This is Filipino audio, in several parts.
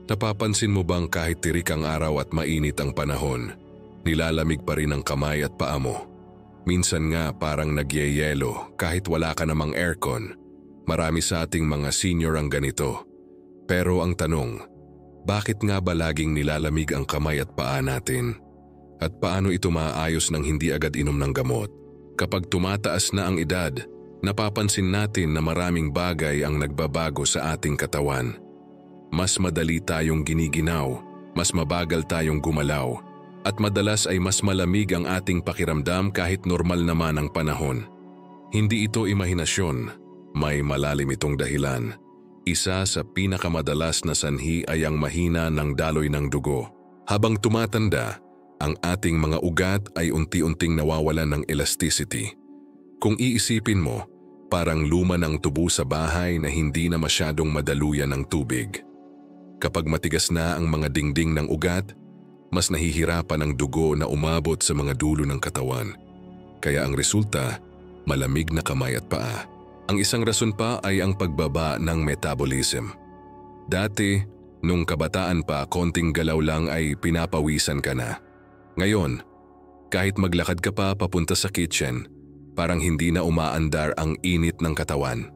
Napapansin mo bang kahit tirik ang araw at mainit ang panahon, nilalamig pa rin ang kamay at paa mo? Minsan nga parang nagyeyelo kahit wala ka namang aircon. Marami sa ating mga senior ang ganito. Pero ang tanong, bakit nga ba laging nilalamig ang kamay at paa natin? At paano ito maaayos nang hindi agad inom ng gamot? Kapag tumataas na ang edad, napapansin natin na maraming bagay ang nagbabago sa ating katawan. Mas madali tayong giniginaw, mas mabagal tayong gumalaw, at madalas ay mas malamig ang ating pakiramdam kahit normal naman ang panahon. Hindi ito imahinasyon, may malalim itong dahilan. Isa sa pinakamadalas na sanhi ay ang mahina ng daloy ng dugo. Habang tumatanda, ang ating mga ugat ay unti-unting nawawalan ng elasticity. Kung iisipin mo, parang luma ng tubo sa bahay na hindi na masyadong madaluyan ng tubig. Kapag matigas na ang mga dingding ng ugat, mas nahihirapan ang dugo na umabot sa mga dulo ng katawan. Kaya ang resulta, malamig na kamay at paa. Ang isang rason pa ay ang pagbaba ng metabolism. Dati, nung kabataan pa, konting galaw lang ay pinapawisan ka na. Ngayon, kahit maglakad ka pa papunta sa kitchen, parang hindi na umaandar ang init ng katawan.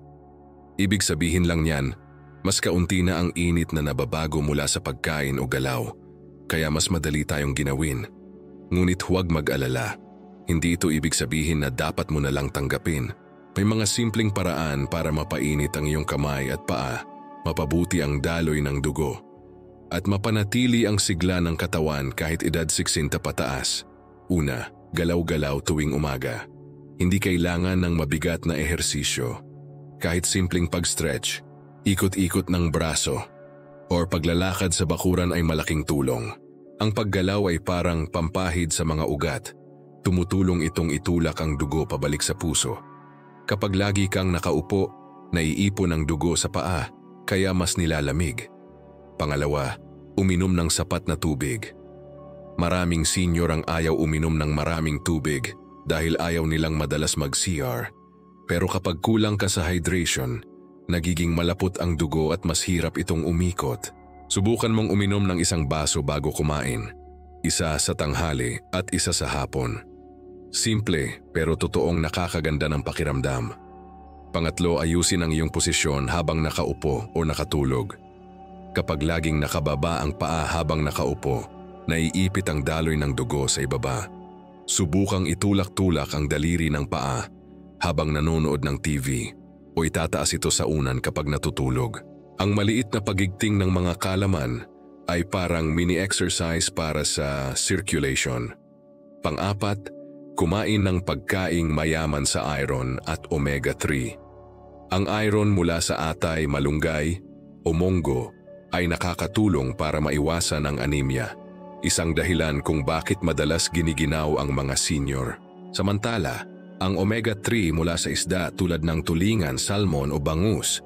Ibig sabihin lang niyan, mas kaunti na ang init na nababago mula sa pagkain o galaw, kaya mas madali tayong ginawin. Ngunit huwag mag-alala, hindi ito ibig sabihin na dapat mo na lang tanggapin. May mga simpleng paraan para mapainit ang iyong kamay at paa, mapabuti ang daloy ng dugo, at mapanatili ang sigla ng katawan kahit edad 60 pataas. Una, galaw-galaw tuwing umaga. Hindi kailangan ng mabigat na ehersisyo. Kahit simpleng pag-stretch, ikot-ikot ng braso, or paglalakad sa bakuran ay malaking tulong. Ang paggalaw ay parang pampahid sa mga ugat. Tumutulong itong itulak ang dugo pabalik sa puso. Kapag lagi kang nakaupo, naiipon ang dugo sa paa, kaya mas nilalamig. Pangalawa, uminom ng sapat na tubig. Maraming senior ang ayaw uminom ng maraming tubig dahil ayaw nilang madalas mag-CR. Pero kapag kulang ka sa hydration, nagiging malapot ang dugo at mas hirap itong umikot. Subukan mong uminom ng isang baso bago kumain, isa sa tanghali at isa sa hapon. Simple pero totoong nakakaganda ng pakiramdam. Pangatlo, ayusin ang iyong posisyon habang nakaupo o nakatulog. Kapag laging nakababa ang paa habang nakaupo, naiipit ang daloy ng dugo sa ibaba. Subukang itulak-tulak ang daliri ng paa habang nanonood ng TV. O itataas ito sa unan kapag natutulog. Ang maliit na pagigting ng mga kalaman ay parang mini-exercise para sa circulation. Pang-apat, kumain ng pagkaing mayaman sa iron at omega-3. Ang iron mula sa atay, malunggay o monggo ay nakakatulong para maiwasan ang anemia. Isang dahilan kung bakit madalas giniginaw ang mga senior. Samantala, ang omega-3 mula sa isda tulad ng tulingan, salmon o bangus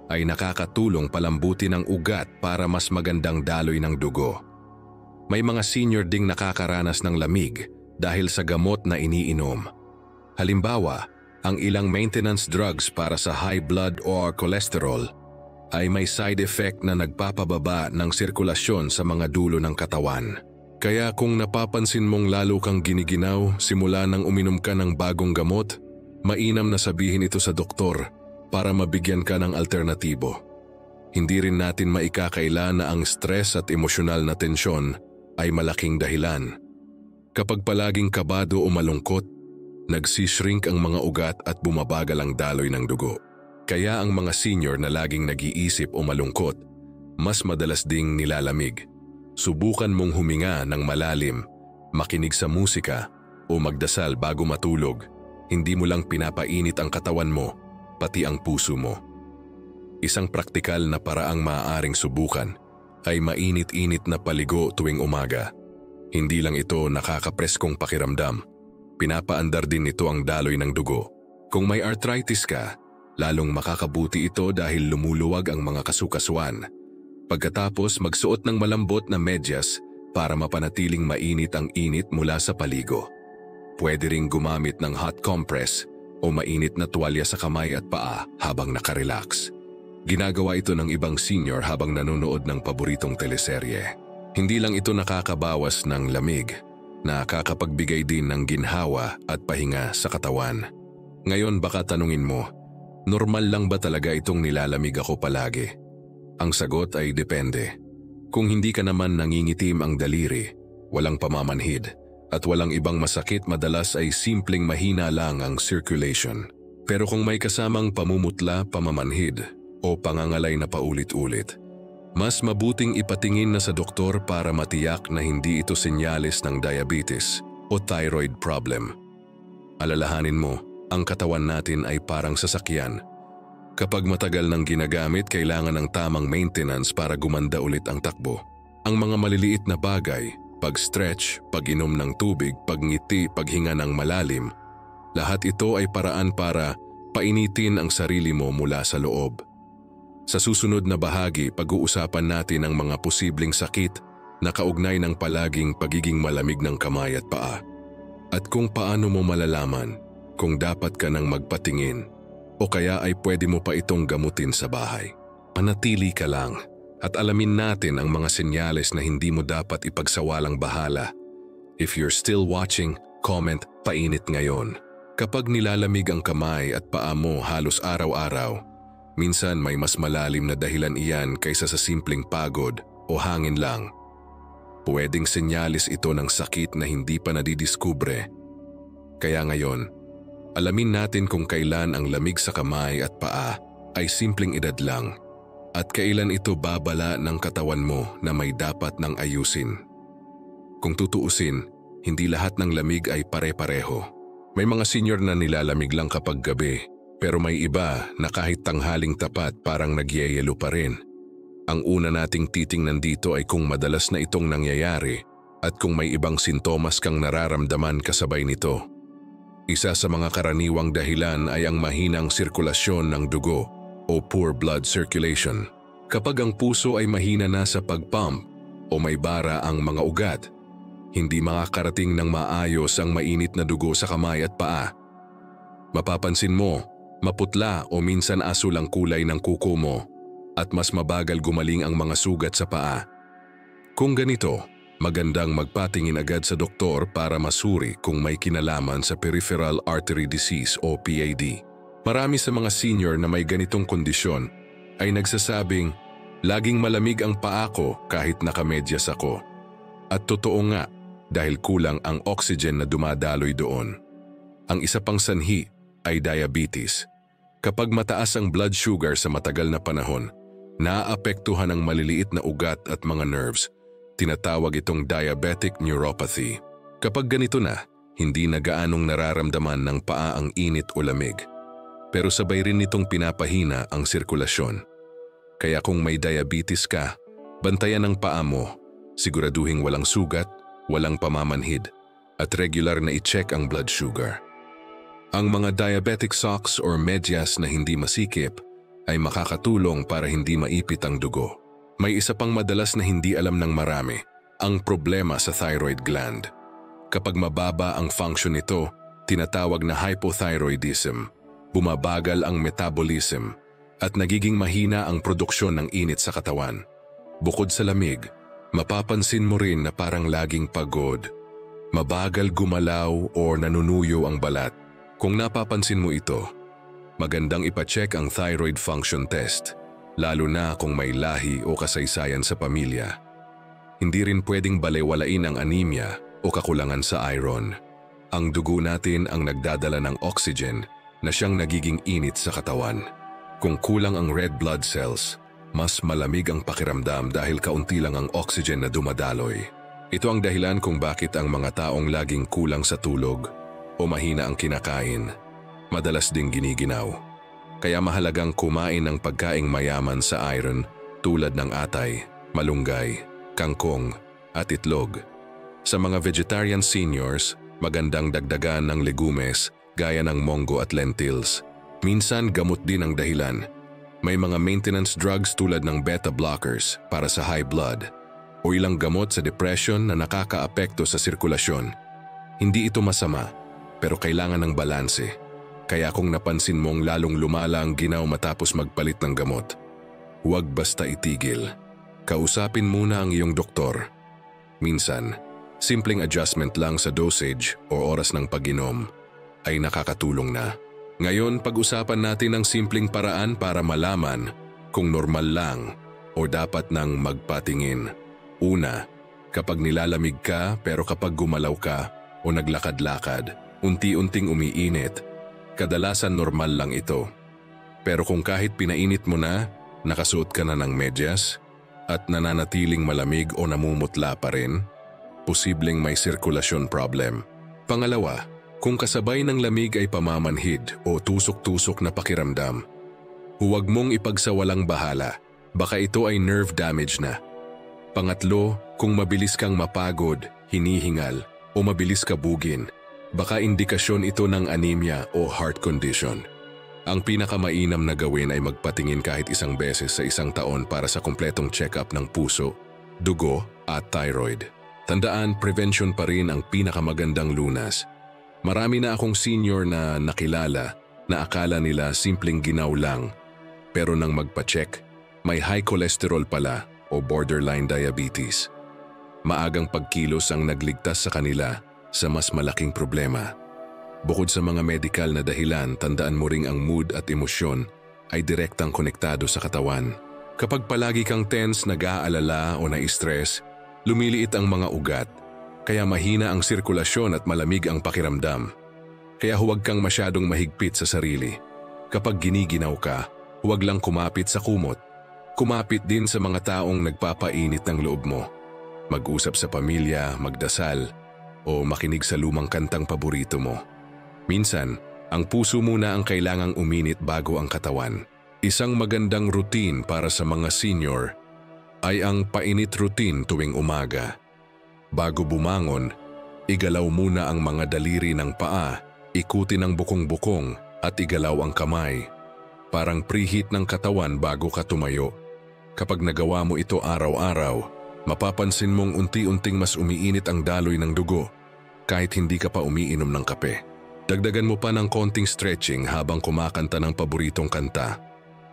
ay nakakatulong palambutin ang ugat para mas magandang daloy ng dugo. May mga senior ding nakakaranas ng lamig dahil sa gamot na iniinom. Halimbawa, ang ilang maintenance drugs para sa high blood or cholesterol ay may side effect na nagpapababa ng sirkulasyon sa mga dulo ng katawan. Kaya kung napapansin mong lalo kang giniginaw simula nang uminom ka ng bagong gamot, mainam na sabihin ito sa doktor para mabigyan ka ng alternatibo. Hindi rin natin maikakaila na ang stress at emosyonal na tensyon ay malaking dahilan. Kapag palaging kabado o malungkot, nagsishrink ang mga ugat at bumabagal ang daloy ng dugo. Kaya ang mga senior na laging nag-iisip o malungkot, mas madalas ding nilalamig. Subukan mong huminga ng malalim, makinig sa musika o magdasal bago matulog. Hindi mo lang pinapainit ang katawan mo, pati ang puso mo. Isang praktikal na paraang maaaring subukan ay mainit-init na paligo tuwing umaga. Hindi lang ito nakakapreskong pakiramdam, pinapaandar din nito ang daloy ng dugo. Kung may arthritis ka, lalong makakabuti ito dahil lumuluwag ang mga kasukasuan. Pagkatapos, magsuot ng malambot na medyas para mapanatiling mainit ang init mula sa paligo. Pwede ring gumamit ng hot compress o mainit na tuwalya sa kamay at paa habang nakarelax. Ginagawa ito ng ibang senior habang nanonood ng paboritong teleserye. Hindi lang ito nakakabawas ng lamig, nakakapagbigay din ng ginhawa at pahinga sa katawan. Ngayon baka tanungin mo, normal lang ba talaga itong nilalamig ako palagi? Ang sagot ay depende. Kung hindi ka naman nangingitim ang daliri, walang pamamanhid, at walang ibang masakit, madalas ay simpleng mahina lang ang circulation. Pero kung may kasamang pamumutla, pamamanhid, o pangangalay na paulit-ulit, mas mabuting ipatingin na sa doktor para matiyak na hindi ito senyales ng diabetes o thyroid problem. Alalahanin mo, ang katawan natin ay parang sasakyan. Kapag matagal nang ginagamit, kailangan ng tamang maintenance para gumanda ulit ang takbo. Ang mga maliliit na bagay, pag-stretch, pag-inom ng tubig, pagngiti, paghinga ng malalim, lahat ito ay paraan para painitin ang sarili mo mula sa loob. Sa susunod na bahagi, pag-uusapan natin ang mga posibleng sakit na kaugnay ng palaging pagiging malamig ng kamay at paa. At kung paano mo malalaman kung dapat ka nang magpatingin o kaya ay pwede mo pa itong gamutin sa bahay. Manatili ka lang at alamin natin ang mga senyales na hindi mo dapat ipagsawalang bahala. If you're still watching, comment painit ngayon. Kapag nilalamig ang kamay at paa mo halos araw-araw, minsan may mas malalim na dahilan iyan kaysa sa simpleng pagod o hangin lang. Pwedeng senyalis ito ng sakit na hindi pa nadidiskubre. Kaya ngayon, alamin natin kung kailan ang lamig sa kamay at paa ay simpleng edad lang at kailan ito babala ng katawan mo na may dapat nang ayusin. Kung tutuusin, hindi lahat ng lamig ay pare-pareho. May mga senior na nilalamig lang kapag gabi, pero may iba na kahit tanghaling tapat parang nagyeyelo pa rin. Ang una nating titingnan dito ay kung madalas na itong nangyayari at kung may ibang sintomas kang nararamdaman kasabay nito. Isa sa mga karaniwang dahilan ay ang mahinang sirkulasyon ng dugo o poor blood circulation. Kapag ang puso ay mahina na sa pagpump o may bara ang mga ugat, hindi makakarating ng maayos ang mainit na dugo sa kamay at paa. Mapapansin mo, maputla o minsan asul ang kulay ng kuko mo at mas mabagal gumaling ang mga sugat sa paa. Kung ganito, magandang magpatingin agad sa doktor para masuri kung may kinalaman sa peripheral artery disease o PAD. Marami sa mga senior na may ganitong kondisyon ay nagsasabing, laging malamig ang paa ko kahit nakamedyas ako. At totoo nga, dahil kulang ang oxygen na dumadaloy doon. Ang isa pang sanhi ay diabetes. Kapag mataas ang blood sugar sa matagal na panahon, naaapektuhan ang maliliit na ugat at mga nerves. Tinatawag itong diabetic neuropathy. Kapag ganito na, hindi na gaanong nararamdaman ng paa ang init o lamig. Pero sabay rin nitong pinapahina ang sirkulasyon. Kaya kung may diabetes ka, bantayan ang paa mo, siguraduhing walang sugat, walang pamamanhid, at regular na i-check ang blood sugar. Ang mga diabetic socks or medyas na hindi masikip ay makakatulong para hindi maipit ang dugo. May isa pang madalas na hindi alam ng marami, ang problema sa thyroid gland. Kapag mababa ang function nito, tinatawag na hypothyroidism, bumabagal ang metabolism, at nagiging mahina ang produksyon ng init sa katawan. Bukod sa lamig, mapapansin mo rin na parang laging pagod, mabagal gumalaw o nanunuyo ang balat. Kung napapansin mo ito, magandang ipacheck ang thyroid function test, lalo na kung may lahi o kasaysayan sa pamilya. Hindi rin pwedeng balewalain ang anemia o kakulangan sa iron. Ang dugo natin ang nagdadala ng oxygen na siyang nagiging init sa katawan. Kung kulang ang red blood cells, mas malamig ang pakiramdam dahil kaunti lang ang oxygen na dumadaloy. Ito ang dahilan kung bakit ang mga taong laging kulang sa tulog o mahina ang kinakain, madalas ding giniginaw. Kaya mahalagang kumain ng pagkaing mayaman sa iron tulad ng atay, malunggay, kangkong at itlog. Sa mga vegetarian seniors, magandang dagdagan ng legumes gaya ng munggo at lentils. Minsan gamot din ang dahilan. May mga maintenance drugs tulad ng beta blockers para sa high blood o ilang gamot sa depression na nakakaapekto sa sirkulasyon. Hindi ito masama, pero kailangan ng balanse. Kaya kung napansin mong lalong lumala ang ginaw matapos magpalit ng gamot, huwag basta itigil. Kausapin muna ang iyong doktor. Minsan, simpleng adjustment lang sa dosage o oras ng pag-inom ay nakakatulong na. Ngayon, pag-usapan natin ang simpleng paraan para malaman kung normal lang o dapat nang magpatingin. Una, kapag nilalamig ka pero kapag gumalaw ka o naglakad-lakad, unti-unting umiinit, kadalasan normal lang ito. Pero kung kahit pinainit mo na, nakasuot ka na ng medyas, at nananatiling malamig o namumutla pa rin, posibleng may sirkulasyon problem. Pangalawa, kung kasabay ng lamig ay pamamanhid o tusok-tusok na pakiramdam, huwag mong ipagsawalang bahala, baka ito ay nerve damage na. Pangatlo, kung mabilis kang mapagod, hinihingal o mabilis kabugin, baka indikasyon ito ng anemia o heart condition. Ang pinakamainam na gawin ay magpatingin kahit isang beses sa isang taon para sa kumpletong check-up ng puso, dugo at thyroid. Tandaan, prevention pa rin ang pinakamagandang lunas. Marami na akong senior na nakilala na akala nila simpleng ginaw lang, pero nang magpa-check, may high cholesterol pala o borderline diabetes. Maagang pagkilos ang nagligtas sa kanila sa mas malaking problema. Bukod sa mga medical na dahilan, tandaan mo ring ang mood at emosyon ay direktang konektado sa katawan. Kapag palagi kang tense, nag-aalala o na-stress, lumiliit ang mga ugat, kaya mahina ang sirkulasyon at malamig ang pakiramdam. Kaya huwag kang masyadong mahigpit sa sarili. Kapag giniginaw ka, huwag lang kumapit sa kumot. Kumapit din sa mga taong nagpapainit ng loob mo. Mag-usap sa pamilya, magdasal, o makinig sa lumang kantang paborito mo. Minsan, ang puso muna ang kailangang uminit bago ang katawan. Isang magandang routine para sa mga senior ay ang painit routine tuwing umaga. Bago bumangon, igalaw muna ang mga daliri ng paa, ikutin ang bukong-bukong at igalaw ang kamay. Parang preheat ng katawan bago ka tumayo. Kapag nagawa mo ito araw-araw, mapapansin mong unti-unting mas umiinit ang daloy ng dugo kahit hindi ka pa umiinom ng kape. Dagdagan mo pa ng konting stretching habang kumakanta ng paboritong kanta.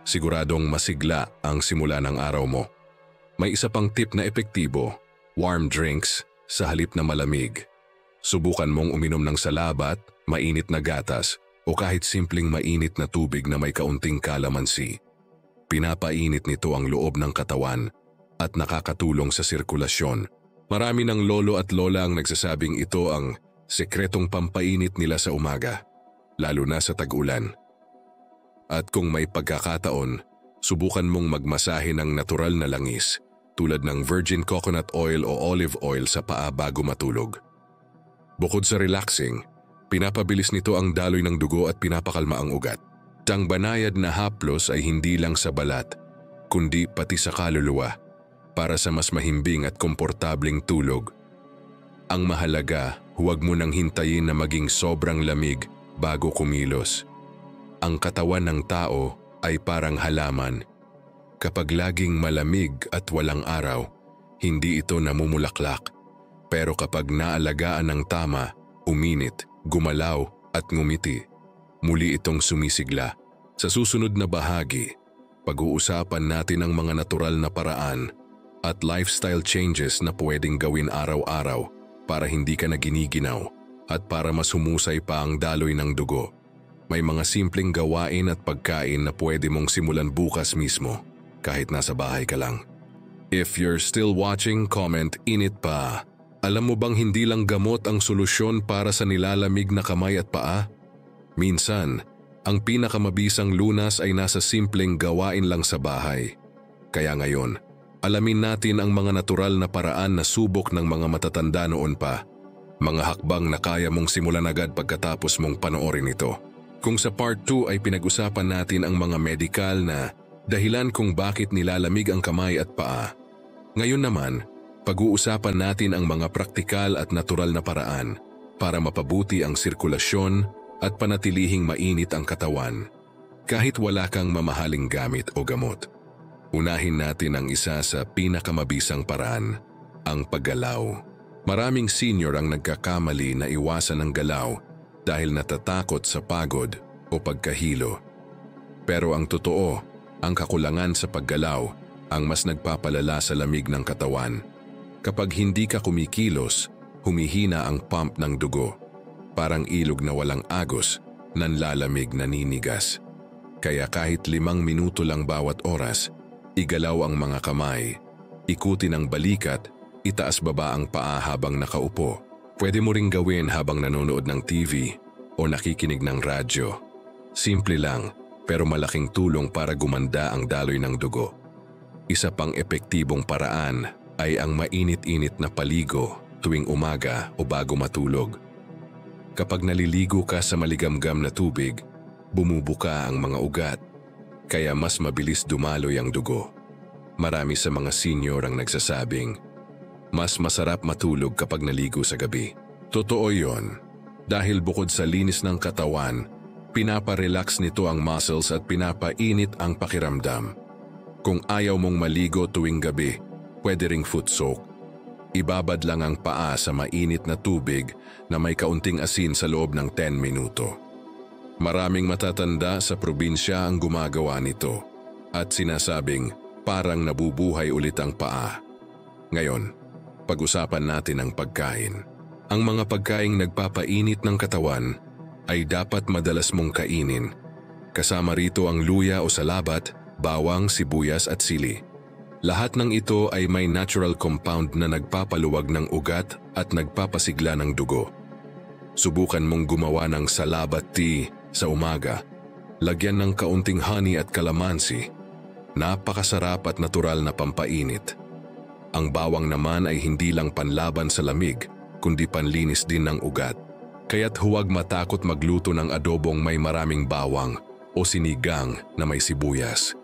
Siguradong masigla ang simula ng araw mo. May isa pang tip na epektibo, warm drinks sa halip na malamig. Subukan mong uminom ng salabat, mainit na gatas, o kahit simpleng mainit na tubig na may kaunting kalamansi. Pinapainit nito ang loob ng katawan at nakakatulong sa sirkulasyon. Marami ng lolo at lola ang nagsasabing ito ang sekretong pampainit nila sa umaga, lalo na sa tag-ulan. At kung may pagkakataon, subukan mong magmasahe ng natural na langis tulad ng virgin coconut oil o olive oil sa paa bago matulog. Bukod sa relaxing, pinapabilis nito ang daloy ng dugo at pinapakalma ang ugat. Ang banayad na haplos ay hindi lang sa balat, kundi pati sa kaluluwa para sa mas mahimbing at komportabling tulog. Ang mahalaga, huwag mo nang hintayin na maging sobrang lamig bago kumilos. Ang katawan ng tao ay parang halaman. Kapag laging malamig at walang araw, hindi ito namumulaklak. Pero kapag naalagaan ng tama, uminit, gumalaw at ngumiti, muli itong sumisigla. Sa susunod na bahagi, pag-uusapan natin ang mga natural na paraan at lifestyle changes na pwedeng gawin araw-araw para hindi ka na giniginaw at para mas humusay pa ang daloy ng dugo. May mga simpleng gawain at pagkain na pwede mong simulan bukas mismo kahit nasa bahay ka lang. If you're still watching, comment init pa. Alam mo bang hindi lang gamot ang solusyon para sa nilalamig na kamay at paa? Minsan, ang pinakamabisang lunas ay nasa simpleng gawain lang sa bahay. Kaya ngayon, alamin natin ang mga natural na paraan na subok ng mga matatanda noon pa. Mga hakbang na kaya mong simulan agad pagkatapos mong panoorin ito. Kung sa part 2 ay pinag-usapan natin ang mga medical na dahilan kung bakit nilalamig ang kamay at paa. Ngayon naman, pag-uusapan natin ang mga praktikal at natural na paraan para mapabuti ang sirkulasyon at panatilihing mainit ang katawan kahit wala kang mamahaling gamit o gamot. Unahin natin ang isa sa pinakamabisang paraan, ang paggalaw. Maraming senior ang nagkakamali na iwasan ang galaw dahil natatakot sa pagod o pagkahilo. Pero ang totoo, ang kakulangan sa paggalaw ang mas nagpapalala sa lamig ng katawan. Kapag hindi ka kumikilos, humihina ang pump ng dugo. Parang ilog na walang agos, nanlalamig, naninigas. Kaya kahit 5 minuto lang bawat oras, igalaw ang mga kamay, ikutin ang balikat, itaas baba ang paa habang nakaupo. Pwede mo ring gawin habang nanonood ng TV o nakikinig ng radyo. Simple lang, pero malaking tulong para gumanda ang daloy ng dugo. Isa pang epektibong paraan ay ang mainit-init na paligo tuwing umaga o bago matulog. Kapag naliligo ka sa maligamgam na tubig, bumubuka ang mga ugat, kaya mas mabilis dumaloy ang dugo. Marami sa mga senior ang nagsasabing, mas masarap matulog kapag naligo sa gabi. Totoo yon, dahil bukod sa linis ng katawan, pinaparelax nito ang muscles at pinapainit ang pakiramdam. Kung ayaw mong maligo tuwing gabi, pwede ring foot soak. Ibabad lang ang paa sa mainit na tubig na may kaunting asin sa loob ng 10 minuto. Maraming matatanda sa probinsya ang gumagawa nito at sinasabing parang nabubuhay ulit ang paa. Ngayon, pag-usapan natin ang pagkain. Ang mga pagkaing nagpapainit ng katawan ay dapat madalas mong kainin. Kasama rito ang luya o salabat, bawang, sibuyas at sili. Lahat ng ito ay may natural compound na nagpapaluwag ng ugat at nagpapasigla ng dugo. Subukan mong gumawa ng salabat tea sa umaga. Lagyan ng kaunting honey at kalamansi. Napakasarap at natural na pampainit. Ang bawang naman ay hindi lang panlaban sa lamig, kundi panlinis din ng ugat. Kaya't huwag matakot magluto ng adobong may maraming bawang o sinigang na may sibuyas.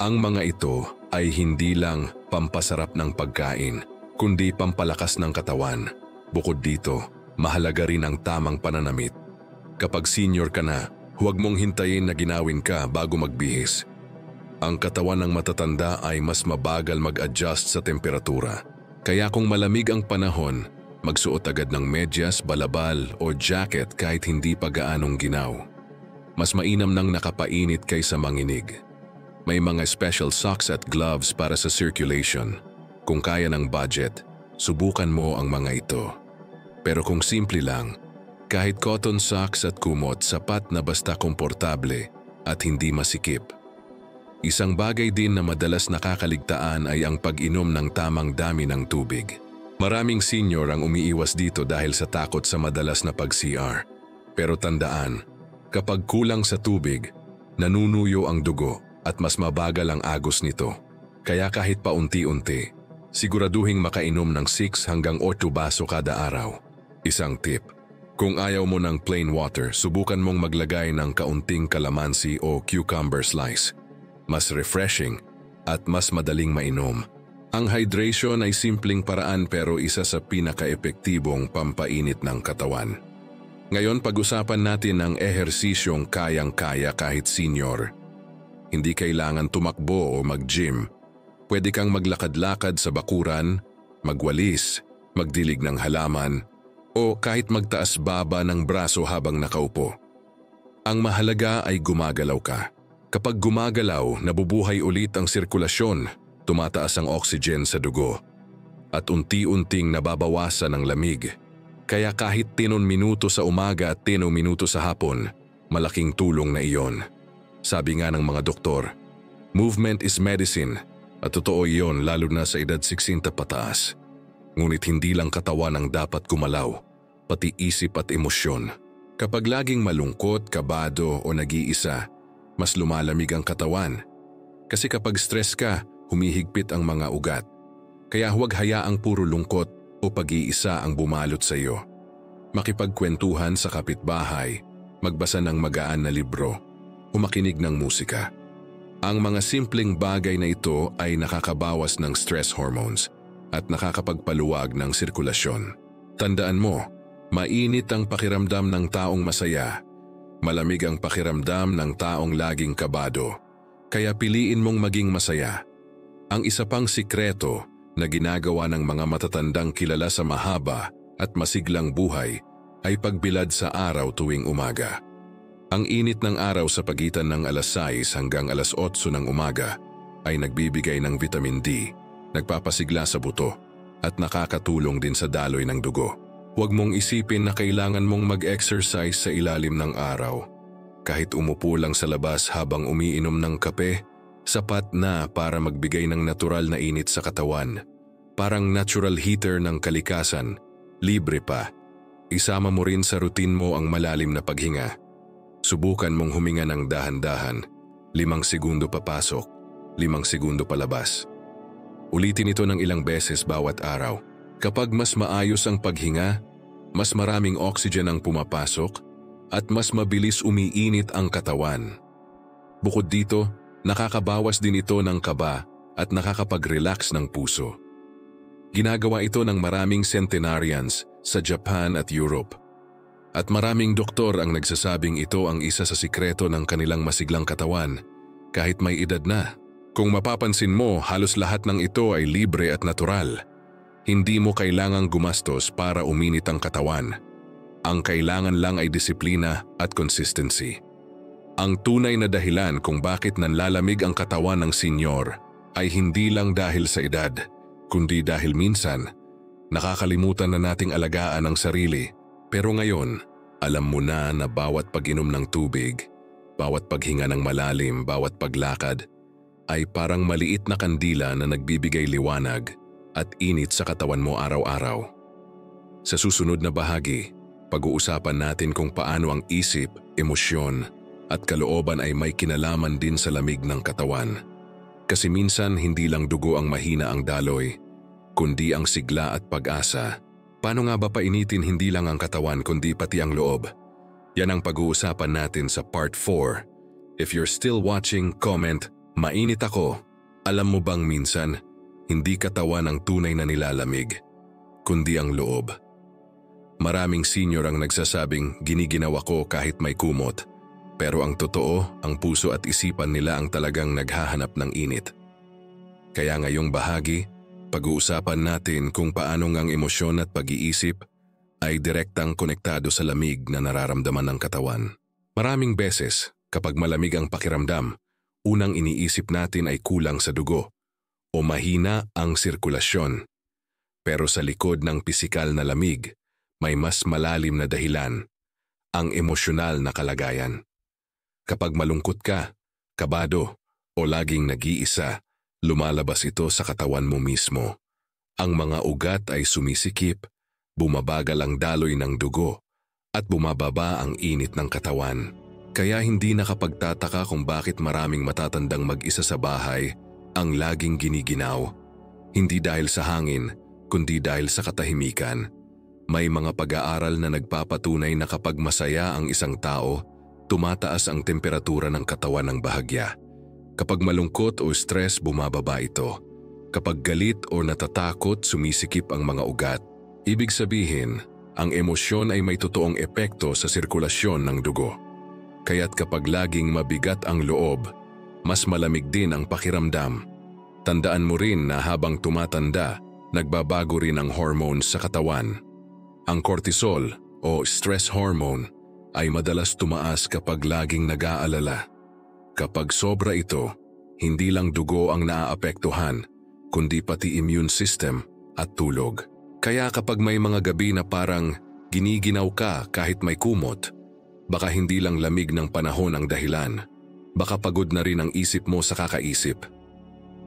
Ang mga ito ay hindi lang pampasarap ng pagkain, kundi pampalakas ng katawan. Bukod dito, mahalaga rin ang tamang pananamit. Kapag senior ka na, huwag mong hintayin na ginawin ka bago magbihis. Ang katawan ng matatanda ay mas mabagal mag-adjust sa temperatura. Kaya kung malamig ang panahon, magsuot agad ng medyas, balabal o jacket kahit hindi pa gaanong ginaw. Mas mainam nang nakapainit kaysa manginig. May mga special socks at gloves para sa circulation. Kung kaya ng budget, subukan mo ang mga ito. Pero kung simple lang, kahit cotton socks at kumot sapat na basta komportable at hindi masikip. Isang bagay din na madalas nakakaligtaan ay ang pag-inom ng tamang dami ng tubig. Maraming senior ang umiiwas dito dahil sa takot sa madalas na pag-CR. Pero tandaan, kapag kulang sa tubig, nanunuyo ang dugo at mas mabagal ang agos nito. Kaya kahit paunti-unti, siguraduhing makainom ng 6 hanggang 8 baso kada araw. Isang tip, kung ayaw mo ng plain water, subukan mong maglagay ng kaunting kalamansi o cucumber slice. Mas refreshing at mas madaling mainom. Ang hydration ay simpleng paraan pero isa sa pinaka-epektibong pampainit ng katawan. Ngayon pag-usapan natin ang ehersisyong kayang-kaya kahit senior. Hindi kailangan tumakbo o mag-gym. Pwede kang maglakad-lakad sa bakuran, magwalis, magdilig ng halaman, o kahit magtaas-baba ng braso habang nakaupo. Ang mahalaga ay gumagalaw ka. Kapag gumagalaw, nabubuhay ulit ang sirkulasyon, tumataas ang oxygen sa dugo, at unti-unting nababawasan ang lamig. Kaya kahit 10 minuto sa umaga at 10 minuto sa hapon, malaking tulong na iyon. Sabi nga ng mga doktor, movement is medicine, at totoo iyon lalo na sa edad 60 pataas. Ngunit hindi lang katawan ang dapat gumalaw, pati isip at emosyon. Kapag laging malungkot, kabado o nag-iisa, mas lumalamig ang katawan. Kasi kapag stress ka, humihigpit ang mga ugat. Kaya huwag hayaang puro lungkot o pag-iisa ang bumalot sa iyo. Makipagkwentuhan sa kapitbahay, magbasa ng magaan na libro, o makinig ng musika. Ang mga simpleng bagay na ito ay nakakabawas ng stress hormones at nakakapagpaluwag ng sirkulasyon. Tandaan mo, mainit ang pakiramdam ng taong masaya. Malamig ang pakiramdam ng taong laging kabado. Kaya piliin mong maging masaya. Ang isa pang sikreto na ginagawa ng mga matatandang kilala sa mahaba at masiglang buhay ay pagbilad sa araw tuwing umaga. Ang init ng araw sa pagitan ng alas 6 hanggang alas 8 ng umaga ay nagbibigay ng vitamin D, nagpapasigla sa buto, at nakakatulong din sa daloy ng dugo. Huwag mong isipin na kailangan mong mag-exercise sa ilalim ng araw. Kahit umupo lang sa labas habang umiinom ng kape, sapat na para magbigay ng natural na init sa katawan. Parang natural heater ng kalikasan, libre pa. Isama mo rin sa routine mo ang malalim na paghinga. Subukan mong huminga ng dahan-dahan, 5 segundo papasok, 5 segundo palabas. Ulitin ito ng ilang beses bawat araw. Kapag mas maayos ang paghinga, mas maraming oxygen ang pumapasok at mas mabilis umiinit ang katawan. Bukod dito, nakakabawas din ito ng kaba at nakakapag-relax ng puso. Ginagawa ito ng maraming centenarians sa Japan at Europe. At maraming doktor ang nagsasabing ito ang isa sa sikreto ng kanilang masiglang katawan, kahit may edad na. Kung mapapansin mo, halos lahat ng ito ay libre at natural. Hindi mo kailangang gumastos para uminit ang katawan. Ang kailangan lang ay disiplina at consistency. Ang tunay na dahilan kung bakit nanlalamig ang katawan ng senyor ay hindi lang dahil sa edad, kundi dahil minsan, nakakalimutan na nating alagaan ang sarili. Pero ngayon, alam mo na bawat pag-inom ng tubig, bawat paghinga ng malalim, bawat paglakad, ay parang maliit na kandila na nagbibigay liwanag at init sa katawan mo araw-araw. Sa susunod na bahagi, pag-uusapan natin kung paano ang isip, emosyon at kalooban ay may kinalaman din sa lamig ng katawan. Kasi minsan hindi lang dugo ang mahina ang daloy, kundi ang sigla at pag-asa. Paano nga ba painitin hindi lang ang katawan kundi pati ang loob? Yan ang pag-uusapan natin sa part 4. If you're still watching, comment, mainit ako. Alam mo bang minsan, hindi katawan ang tunay na nilalamig, kundi ang loob. Maraming senior ang nagsasabing giniginaw ako kahit may kumot. Pero ang totoo, ang puso at isipan nila ang talagang naghahanap ng init. Kaya ngayong bahagi, pag-uusapan natin kung paano ngang emosyon at pag-iisip ay direktang konektado sa lamig na nararamdaman ng katawan. Maraming beses, kapag malamig ang pakiramdam, unang iniisip natin ay kulang sa dugo o mahina ang sirkulasyon. Pero sa likod ng pisikal na lamig, may mas malalim na dahilan, ang emosyonal na kalagayan. Kapag malungkot ka, kabado o laging nag-iisa, lumalabas ito sa katawan mo mismo. Ang mga ugat ay sumisikip, bumabagal ang daloy ng dugo, at bumababa ang init ng katawan. Kaya hindi nakapagtataka kung bakit maraming matatandang mag-isa sa bahay ang laging giniginaw. Hindi dahil sa hangin, kundi dahil sa katahimikan. May mga pag-aaral na nagpapatunay na kapag masaya ang isang tao, tumataas ang temperatura ng katawan ng bahagya. Kapag malungkot o stress, bumababa ito. Kapag galit o natatakot, sumisikip ang mga ugat. Ibig sabihin, ang emosyon ay may totoong epekto sa sirkulasyon ng dugo. Kaya't kapag laging mabigat ang loob, mas malamig din ang pakiramdam. Tandaan mo rin na habang tumatanda, nagbabago rin ang hormones sa katawan. Ang cortisol o stress hormone ay madalas tumaas kapag laging nag-aalala. Kapag sobra ito, hindi lang dugo ang naaapektuhan, kundi pati immune system at tulog. Kaya kapag may mga gabi na parang giniginaw ka kahit may kumot, baka hindi lang lamig ng panahon ang dahilan, baka pagod na rin ang isip mo sa kakaisip.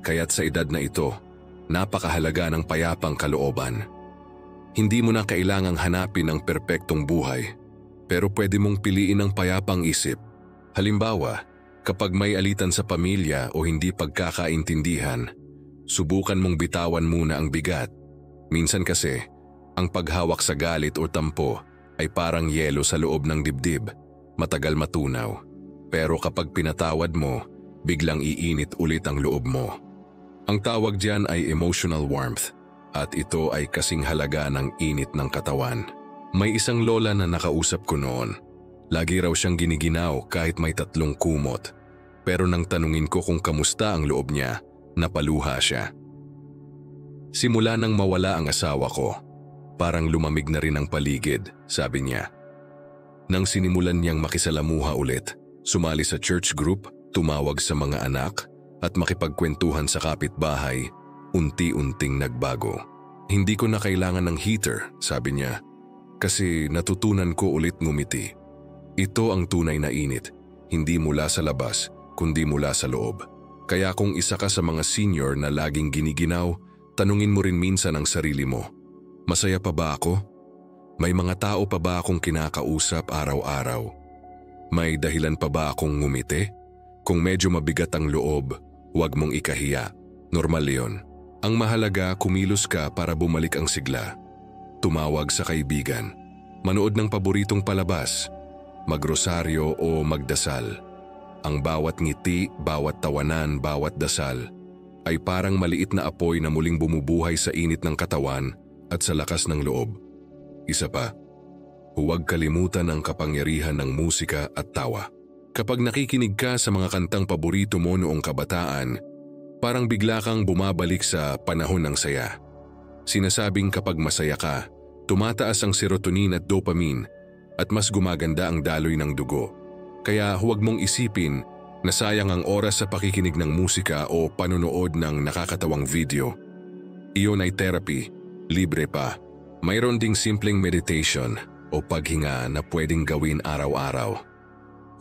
Kaya't sa edad na ito, napakahalaga ng payapang kalooban. Hindi mo na kailangang hanapin ang perpektong buhay, pero pwede mong piliin ang payapang isip. Halimbawa, kapag may alitan sa pamilya o hindi pagkakaintindihan, subukan mong bitawan muna ang bigat. Minsan kasi, ang paghawak sa galit o tampo ay parang yelo sa loob ng dibdib, matagal matunaw. Pero kapag pinatawad mo, biglang iinit ulit ang loob mo. Ang tawag diyan ay emotional warmth, at ito ay kasing halaga ng init ng katawan. May isang lola na nakausap ko noon. Lagi raw siyang giniginaw kahit may 3 kumot. Pero nang tanungin ko kung kamusta ang loob niya, napaluha siya. Simula nang mawala ang asawa ko, parang lumamig na rin ang paligid, sabi niya. Nang sinimulan niyang makisalamuha ulit, sumali sa church group, tumawag sa mga anak, at makipagkwentuhan sa kapitbahay, unti-unting nagbago. Hindi ko na kailangan ng heater, sabi niya, kasi natutunan ko ulit ngumiti. Ito ang tunay na init, hindi mula sa labas, kundi mula sa loob. Kaya kung isa ka sa mga senior na laging giniginaw, tanungin mo rin minsan ang sarili mo. Masaya pa ba ako? May mga tao pa ba akong kinakausap araw-araw? May dahilan pa ba akong ngumiti? Kung medyo mabigat ang loob, huwag mong ikahiya. Normal yon. Ang mahalaga, kumilos ka para bumalik ang sigla. Tumawag sa kaibigan. Manood ng paboritong palabas. Magrosaryo o magdasal. Ang bawat ngiti, bawat tawanan, bawat dasal ay parang maliit na apoy na muling bumubuhay sa init ng katawan at sa lakas ng loob. Isa pa, huwag kalimutan ang kapangyarihan ng musika at tawa. Kapag nakikinig ka sa mga kantang paborito mo noong kabataan, parang bigla kang bumabalik sa panahon ng saya. Sinasabing kapag masaya ka, tumataas ang serotonin at dopamine at mas gumaganda ang daloy ng dugo. Kaya huwag mong isipin na sayang ang oras sa pakikinig ng musika o panonood ng nakakatawang video. Iyon ay therapy, libre pa. Mayroon ding simpleng meditation o paghinga na pwedeng gawin araw-araw.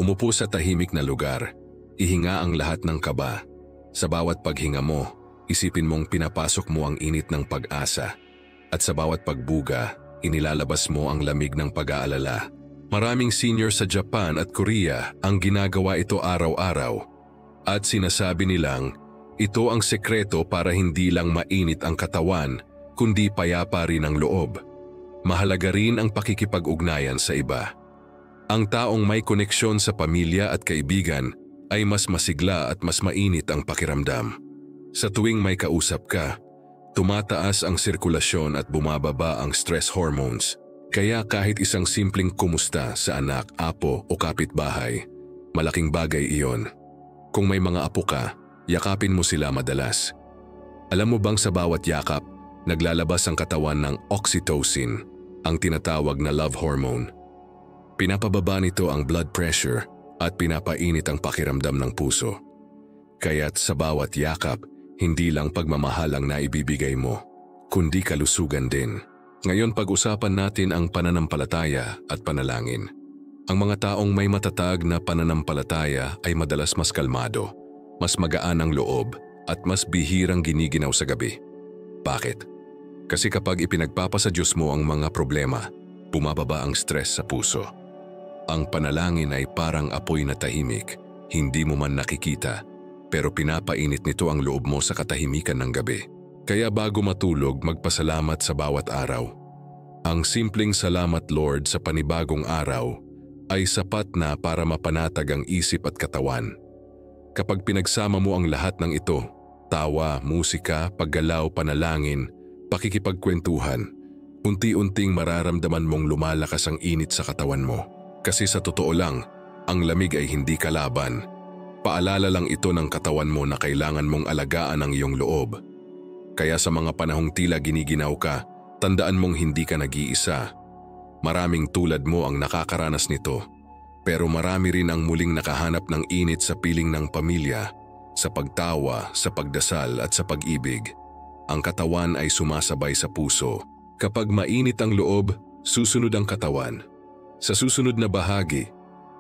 Umupo sa tahimik na lugar, ihinga ang lahat ng kaba. Sa bawat paghinga mo, isipin mong pinapasok mo ang init ng pag-asa. At sa bawat pagbuga, inilalabas mo ang lamig ng pag-aalala. Maraming senior sa Japan at Korea ang ginagawa ito araw-araw. At sinasabi nilang, ito ang sekreto para hindi lang mainit ang katawan, kundi payapa rin ang loob. Mahalaga rin ang pakikipag-ugnayan sa iba. Ang taong may koneksyon sa pamilya at kaibigan ay mas masigla at mas mainit ang pakiramdam. Sa tuwing may kausap ka, tumataas ang sirkulasyon at bumababa ang stress hormones. Kaya kahit isang simpleng kumusta sa anak, apo o kapitbahay, malaking bagay iyon. Kung may mga apo ka, yakapin mo sila madalas. Alam mo bang sa bawat yakap, naglalabas ang katawan ng oxytocin, ang tinatawag na love hormone. Pinapababa nito ang blood pressure at pinapainit ang pakiramdam ng puso. Kaya't sa bawat yakap, hindi lang pagmamahal ang naibibigay mo, kundi kalusugan din. Ngayon pag-usapan natin ang pananampalataya at panalangin. Ang mga taong may matatag na pananampalataya ay madalas mas kalmado, mas magaan ang loob at mas bihirang giniginaw sa gabi. Bakit? Kasi kapag ipinagpapasa Diyos mo ang mga problema, bumababa ang stress sa puso. Ang panalangin ay parang apoy na tahimik, hindi mo man nakikita, pero pinapainit nito ang loob mo sa katahimikan ng gabi. Kaya bago matulog, magpasalamat sa bawat araw. Ang simpleng salamat Lord sa panibagong araw ay sapat na para mapanatag ang isip at katawan. Kapag pinagsama mo ang lahat ng ito, tawa, musika, paggalaw, panalangin, pakikipagkwentuhan, unti-unting mararamdaman mong lumalakas ang init sa katawan mo. Kasi sa totoo lang, ang lamig ay hindi kalaban. Paalala lang ito ng katawan mo na kailangan mong alagaan ang iyong loob. Kaya sa mga panahong tila giniginaw ka, tandaan mong hindi ka nag-iisa. Maraming tulad mo ang nakakaranas nito, pero marami rin ang muling nakahanap ng init sa piling ng pamilya, sa pagtawa, sa pagdasal at sa pag-ibig. Ang katawan ay sumasabay sa puso. Kapag mainit ang loob, susunod ang katawan. Sa susunod na bahagi,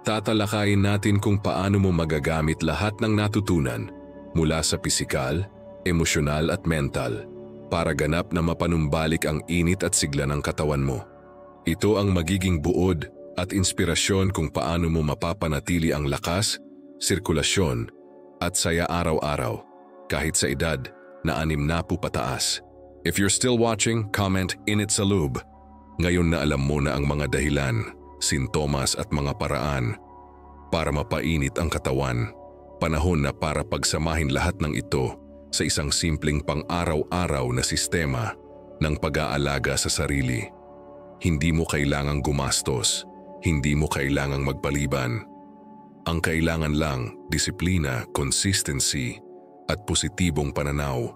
tatalakayin natin kung paano mo magagamit lahat ng natutunan mula sa pisikal, emosyonal at mental para ganap na mapanumbalik ang init at sigla ng katawan mo. Ito ang magiging buod at inspirasyon kung paano mo mapapanatili ang lakas, sirkulasyon at saya araw-araw kahit sa edad na 60 pataas. If you're still watching, comment "Init sa loob." Ngayon na alam mo na ang mga dahilan, sintomas at mga paraan para mapainit ang katawan. Panahon na para pagsamahin lahat ng ito sa isang simpleng pang-araw-araw na sistema ng pag-aalaga sa sarili. Hindi mo kailangang gumastos, hindi mo kailangang magpaliban. Ang kailangan lang, disiplina, consistency, at positibong pananaw.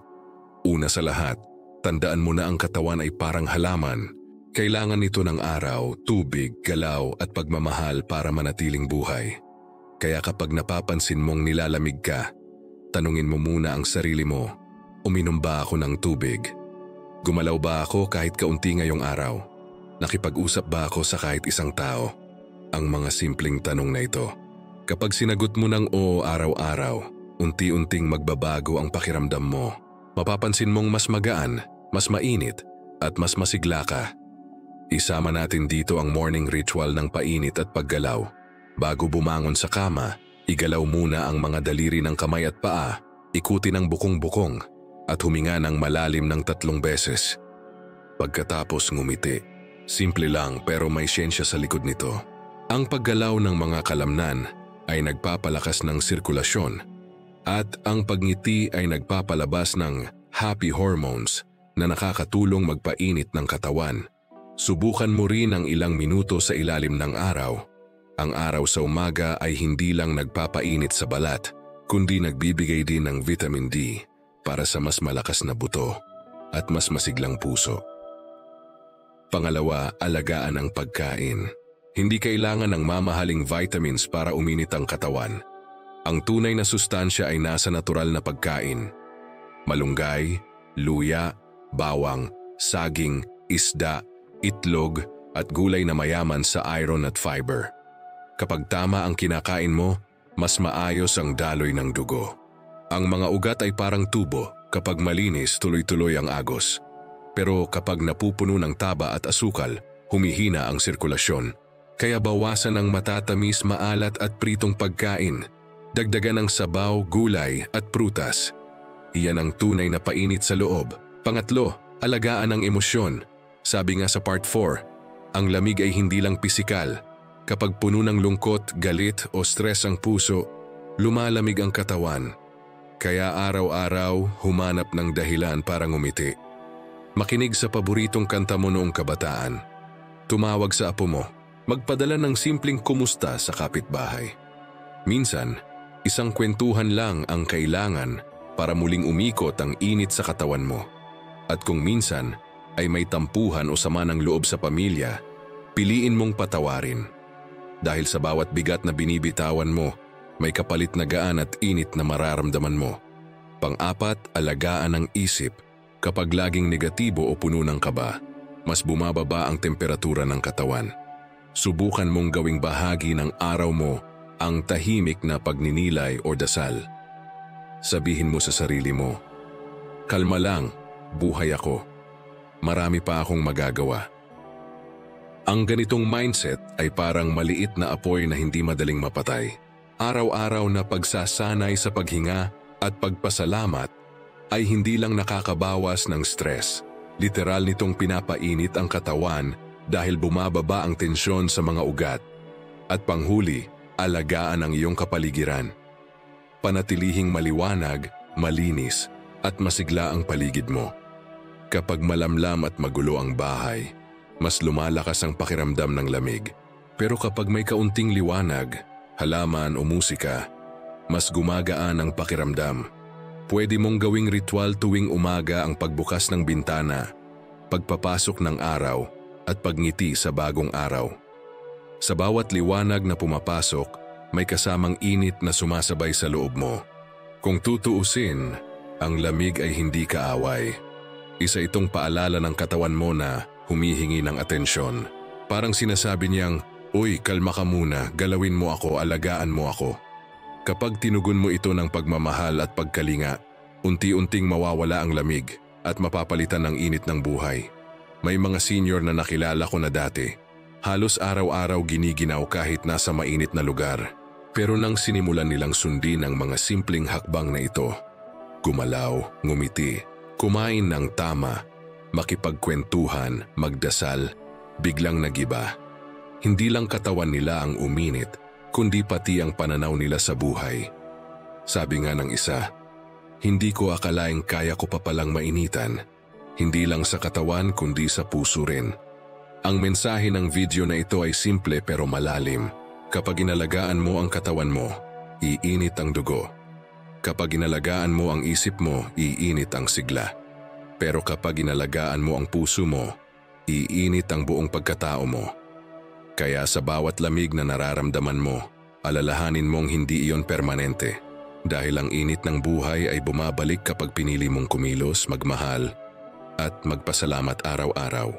Una sa lahat, tandaan mo na ang katawan ay parang halaman. Kailangan nito ng araw, tubig, galaw at pagmamahal para manatiling buhay. Kaya kapag napapansin mong nilalamig ka, tanungin mo muna ang sarili mo, uminom ba ako ng tubig? Gumalaw ba ako kahit kaunti ngayong araw? Nakipag-usap ba ako sa kahit isang tao? Ang mga simpleng tanong na ito. Kapag sinagot mo ng oo araw-araw, unti-unting magbabago ang pakiramdam mo. Mapapansin mong mas magaan, mas mainit at mas masigla ka. Isama natin dito ang morning ritual ng painit at paggalaw. Bago bumangon sa kama, igalaw muna ang mga daliri ng kamay at paa, ikutin ang bukong-bukong at huminga ng malalim ng 3 beses. Pagkatapos ngumiti, simple lang pero may siyensya sa likod nito. Ang paggalaw ng mga kalamnan ay nagpapalakas ng sirkulasyon at ang pagngiti ay nagpapalabas ng happy hormones na nakakatulong magpainit ng katawan. Subukan mo rin ang ilang minuto sa ilalim ng araw. Ang araw sa umaga ay hindi lang nagpapainit sa balat, kundi nagbibigay din ng vitamin D para sa mas malakas na buto at mas masiglang puso. Pangalawa, alagaan ang pagkain. Hindi kailangan ng mamahaling vitamins para uminit ang katawan. Ang tunay na sustansya ay nasa natural na pagkain. Malunggay, luya, bawang, saging, isda, itlog at gulay na mayaman sa iron at fiber. Kapag tama ang kinakain mo, mas maayos ang daloy ng dugo. Ang mga ugat ay parang tubo, kapag malinis tuloy-tuloy ang agos. Pero kapag napupuno ng taba at asukal, humihina ang sirkulasyon. Kaya bawasan ang matatamis, maalat at pritong pagkain. Dagdagan ng sabaw, gulay at prutas. Iyan ang tunay na painit sa loob. Pangatlo, alagaan ang emosyon. Sabi nga sa part 4, ang lamig ay hindi lang pisikal. Kapag puno ng lungkot, galit o stress ang puso, lumalamig ang katawan. Kaya araw-araw humanap ng dahilan para ngumiti. Makinig sa paboritong kanta mo noong kabataan. Tumawag sa apo mo. Magpadala ng simpleng kumusta sa kapitbahay. Minsan, isang kwentuhan lang ang kailangan para muling umikot ang init sa katawan mo. At kung minsan ay may tampuhan o sama ng loob sa pamilya, piliin mong patawarin. Dahil sa bawat bigat na binibitawan mo, may kapalit na gaan at init na mararamdaman mo. Pang-apat, alagaan ang isip. Kapag laging negatibo o puno ng kaba, mas bumababa ang temperatura ng katawan. Subukan mong gawing bahagi ng araw mo ang tahimik na pagninilay o dasal. Sabihin mo sa sarili mo, kalma lang, buhay ako. Marami pa akong magagawa. Ang ganitong mindset ay parang maliit na apoy na hindi madaling mapatay. Araw-araw na pagsasanay sa paghinga at pagpasalamat ay hindi lang nakakabawas ng stress. Literal nitong pinapainit ang katawan dahil bumababa ang tensyon sa mga ugat. At panghuli, alagaan ang iyong kapaligiran. Panatilihing maliwanag, malinis at masigla ang paligid mo. Kapag malamlam at magulo ang bahay, mas lumalakas ang pakiramdam ng lamig. Pero kapag may kaunting liwanag, halaman o musika, mas gumagaan ang pakiramdam. Pwede mong gawing ritual tuwing umaga ang pagbukas ng bintana, pagpapasok ng araw at pagngiti sa bagong araw. Sa bawat liwanag na pumapasok, may kasamang init na sumasabay sa loob mo. Kung tutuusin, ang lamig ay hindi kaaway. Isa itong paalala ng katawan mo na humihingi ng atensyon. Parang sinasabi niyang, "Uy, kalma ka muna, galawin mo ako, alagaan mo ako." Kapag tinugon mo ito ng pagmamahal at pagkalinga, unti-unting mawawala ang lamig at mapapalitan ng init ng buhay. May mga senior na nakilala ko na dati. Halos araw-araw giniginaw kahit nasa mainit na lugar. Pero nang sinimulan nilang sundin ang mga simpleng hakbang na ito, gumalaw, ngumiti, kumain ng tama, makipagkwentuhan, magdasal, biglang nagiba. Hindi lang katawan nila ang uminit, kundi pati ang pananaw nila sa buhay. Sabi nga ng isa, "Hindi ko akalaing kaya ko pa palang mainitan, hindi lang sa katawan kundi sa puso rin." Ang mensahe ng video na ito ay simple pero malalim. Kapag inalagaan mo ang katawan mo, iinit ang dugo. Kapag inalagaan mo ang isip mo, iinit ang sigla. Pero kapag inalagaan mo ang puso mo, iinit ang buong pagkatao mo. Kaya sa bawat lamig na nararamdaman mo, alalahanin mong hindi iyon permanente. Dahil ang init ng buhay ay bumabalik kapag pinili mong kumilos, magmahal, at magpasalamat araw-araw.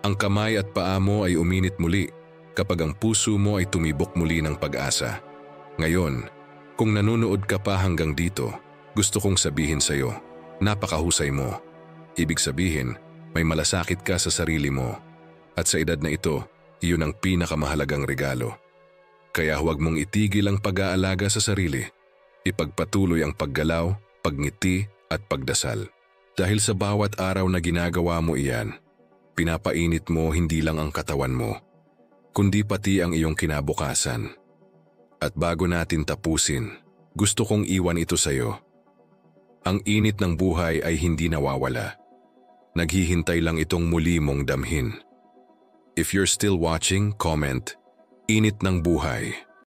Ang kamay at paa mo ay uminit muli kapag ang puso mo ay tumibok muli ng pag-asa. Ngayon, kung nanonood ka pa hanggang dito, gusto kong sabihin sa'yo, napakahusay mo. Ibig sabihin, may malasakit ka sa sarili mo. At sa edad na ito, iyon ang pinakamahalagang regalo. Kaya huwag mong itigil ang pag-aalaga sa sarili. Ipagpatuloy ang paggalaw, pagngiti at pagdasal. Dahil sa bawat araw na ginagawa mo iyan, pinapainit mo hindi lang ang katawan mo, kundi pati ang iyong kinabukasan. At bago natin tapusin, gusto kong iwan ito sa'yo. Ang init ng buhay ay hindi nawawala. Naghihintay lang itong muli mong damhin. If you're still watching, comment, "Init ng buhay."